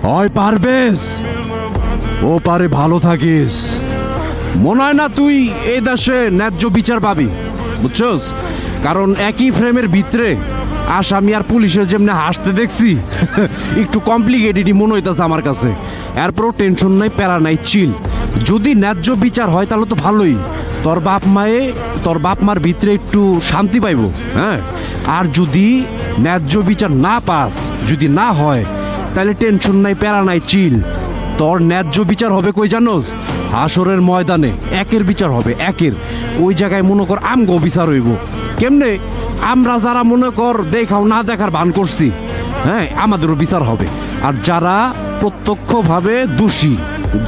হয় পারবেশ, ও পারে ভালো থাকিস। মনে হয় না তুই এই দেশে ন্যায্য বিচার পাবি, বুঝছস? কারণ একই ফ্রেমের ভিতরে আসামি আর পুলিশের যেমনি হাসতে দেখছি, একটু কমপ্লিকেটেডই মনে হইতেছে আমার কাছে। এরপরও টেনশন নাই, প্যারা নাই, চিল। যদি ন্যায্য বিচার হয় তাহলে তো ভালোই, তোর বাপ মার ভিতরে একটু শান্তি পাইব। হ্যাঁ, আর যদি ন্যায্য বিচার না পাস, যদি না হয়, তাহলে টেনশন নাই, প্যারা নাই, চিল। তোর ন্যায্য বিচার হবে কই জানোস? হাসরের ময়দানে একের বিচার হবে, একের। ওই জায়গায় মনে কর আমগো বিচার হইব। কেমনে? আমরা যারা মনে কর দেখাও না দেখার ভান করছি, হ্যাঁ, আমাদেরও বিচার হবে। আর যারা প্রত্যক্ষভাবে দোষী,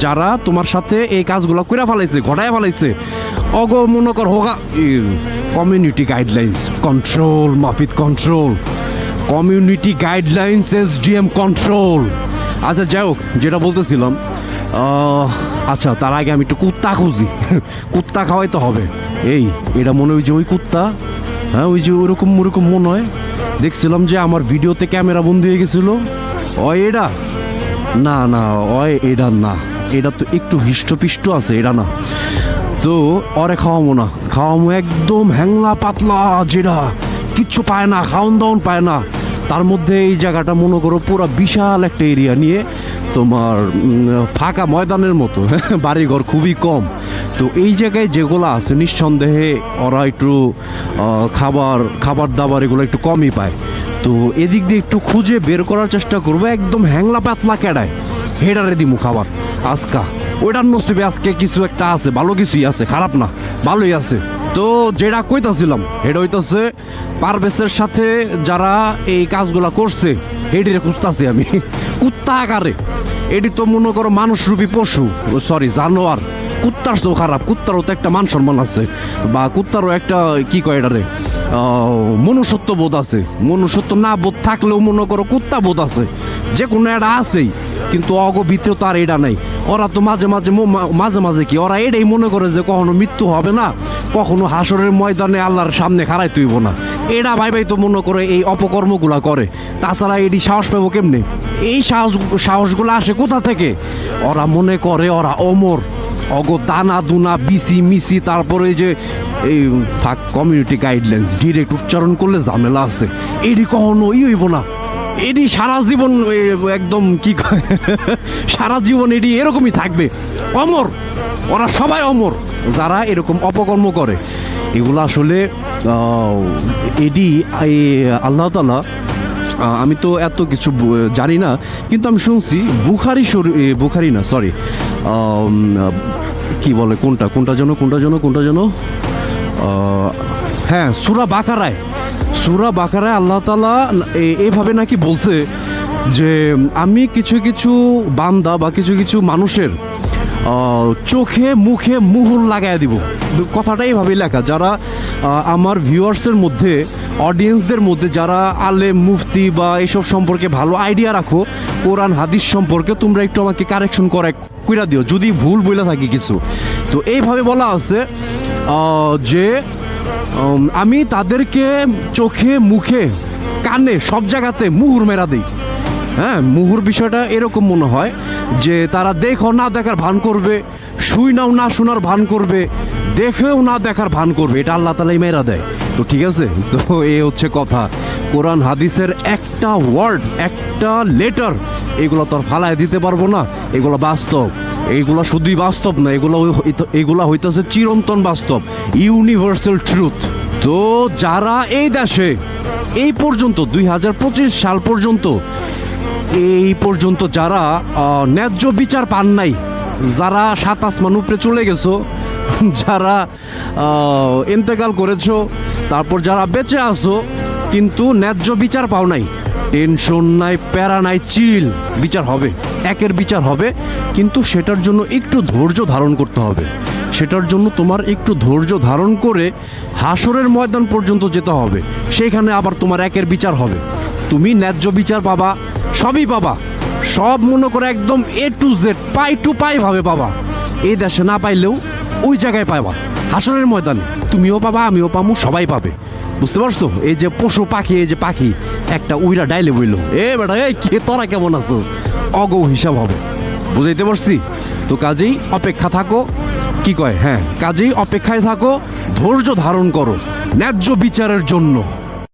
যারা তোমার সাথে এই কাজগুলো করে ফেলাইছে, ঘটায় ফেলাইছে, অগ মনে কর হোগা কমিউনিটি গাইডলাইন্স কন্ট্রোল, মাফিদ control, community guidelines, SDM control. আচ্ছা যাই হোক, যেটা বলতেছিলাম, আচ্ছা তার আগে আমি একটু কুত্তা খুঁজি। কুত্তা খাওয়াই তো হবে। এই এটা মনে হয় যে ওই কুত্তা, হ্যাঁ ওই যে ওরকম মনে হয়। দেখছিলাম যে আমার ভিডিওতে ক্যামেরা বন্ধ হয়ে গেছিল। এটা না না, এটা না, এটা তো একটু হিষ্টপিষ্ট আছে, এটা না। তো ওরে খাওয়ামো একদম হ্যাংলা পাতলা, যেটা কিচ্ছু পায় না, খাওন দাওন পায় না। তার মধ্যে এই জায়গাটা মনে করো পুরো বিশাল একটা এরিয়া নিয়ে, তোমার ফাঁকা ময়দানের মতো, বাড়িঘর খুবই কম। তো এই জায়গায় যেগুলো আছে নিঃসন্দেহে ওরা একটু খাবার দাবার এগুলো একটু কমই পায়। তো এদিক দিয়ে একটু খুঁজে বের করার চেষ্টা করবো, একদম হ্যাংলা পাতলা কেডায় হেডারে দিমু খাবার আজকা। ওইটার নসিবে আজকে কিছু একটা আছে, ভালো কিছুই আছে, খারাপ না, ভালোই আছে। তো যেটা কইতাছিলাম এটা হইতাছে পারভেজের সাথে যারা এই কাজগুলা করছে, এটিরে খুঁজতাছি আমি। কুত্তা আকারে এটি তো মনে করো মানুষরূপী পশু, সরি জানোয়ার। কুত্তার তো খারাপ, কুত্তারও তো একটা মান সম্মান আছে, বা কুত্তারও একটা কি কয় এটারে মনুষ্যত্ব বোধ আছে। মনুষ্যত্ব না বোধ থাকলেও মনে করো কুত্তা বোধ আছে, যে কোনো একটা আছেই। কিন্তু অগ ভিতরে তো আর এটা নাই। ওরা তো মাঝে মাঝে কি ওরা এটাই মনে করে যে কখনো মৃত্যু হবে না, কখনো হাসরের ময়দানে আল্লাহর সামনে খাড়াই তুইব না। এরা ভাই তো মনে করে এই অপকর্মগুলা করে। তাছাড়া এটি সাহস পাবো কেমনে? এই সাহসগুলো আসে কোথা থেকে? ওরা মনে করে ওরা অমর, অগ দানা দুনা বিসি মিসি, তারপরে যে এই কমিউনিটি গাইডলাইন্স ডিরেক্ট উচ্চারণ করলে ঝামেলা আছে। এটি কখনো হইব না। এটি সারা জীবন একদম কি সারা জীবন এটি এরকমই থাকবে, অমর। ওরা সবাই অমর যারা এরকম অপকর্ম করে। এগুলো আসলে এটি আল্লাহ তাআলা, আমি তো এত কিছু জানি না, কিন্তু আমি শুনছি বুখারি না, সরি, কি বলে কোনটা যেন হ্যাঁ, সূরা বাকারায় আল্লাহ তাআলা এইভাবে নাকি বলছে যে আমি কিছু বান্দা বা কিছু মানুষের চোখে মুখে মুহুর লাগায় দিব। কথাটা এইভাবেই লেখা। যারা আমার ভিউয়ার্সের মধ্যে, অডিয়েন্সদের মধ্যে যারা আলেম মুফতি বা এইসব সম্পর্কে ভালো আইডিয়া রাখো, কোরআন হাদিস সম্পর্কে, তোমরা একটু আমাকে কারেকশন কইরা দিও যদি ভুল বলে থাকি কিছু। তো এইভাবে বলা আছে যে আমি তাদেরকে চোখে মুখে কানে সব জায়গাতে মুহুর মেরা দিই। হ্যাঁ, মুহুর বিষয়টা এরকম মনে হয় যে তারা দেখো না দেখার ভান করবে, শুই নাও না শোনার ভান করবে, দেখেও না দেখার ভান করবে। এটা আল্লাহ তাআলাই মেরা দেয়। তো ঠিক আছে, তো এই হচ্ছে কথা। কোরআন হাদিসের একটা ওয়ার্ড, একটা লেটার, এগুলো তো আর ফালায় দিতে পারবো না। এগুলো বাস্তব, এইগুলা শুধুই বাস্তব না, এগুলা হইতেছে চিরন্তন বাস্তব, ইউনিভার্সাল ট্রুথ। তো যারা এই দেশে এই পর্যন্ত 2025 সাল পর্যন্ত যারা ন্যায্য বিচার পান নাই, যারা 7 আসমান উপরে চলে গেছো, যারা ইন্তেকাল করেছো, তারপর যারা বেঁচে আছো কিন্তু ন্যায্য বিচার পাও নাই, টেনশন নাই, প্যারা নাই, চিল। বিচার হবে, একের বিচার হবে, কিন্তু সেটার জন্য একটু ধৈর্য ধারণ করতে হবে। সেটার জন্য তোমার একটু ধৈর্য ধারণ করে হাসরের ময়দান পর্যন্ত যেতে হবে। সেখানে আবার তোমার একের বিচার হবে, তুমি ন্যায্য বিচার পাবা, সবই পাবা, সব মনে করে একদম A to Z, পাই টু পাই ভাবে পাবা। এই দেশে না পাইলেও ওই জায়গায় পাবা, হাসরের ময়দানে তুমিও পাবা, আমিও পাবো, সবাই পাবে। বুঝতে পারছো? এই যে পশু পাখি, এই যে পাখি একটা উইরা ডাইলে বইলো, এ বেটা এই কে তোরা কেমন আছিস, অগৌ হিসাব হবে। বুঝাইতে পারছি? তো কাজেই অপেক্ষা থাকো, কি কয়, হ্যাঁ কাজেই অপেক্ষায় থাকো, ধৈর্য ধারণ করো ন্যায্য বিচারের জন্য।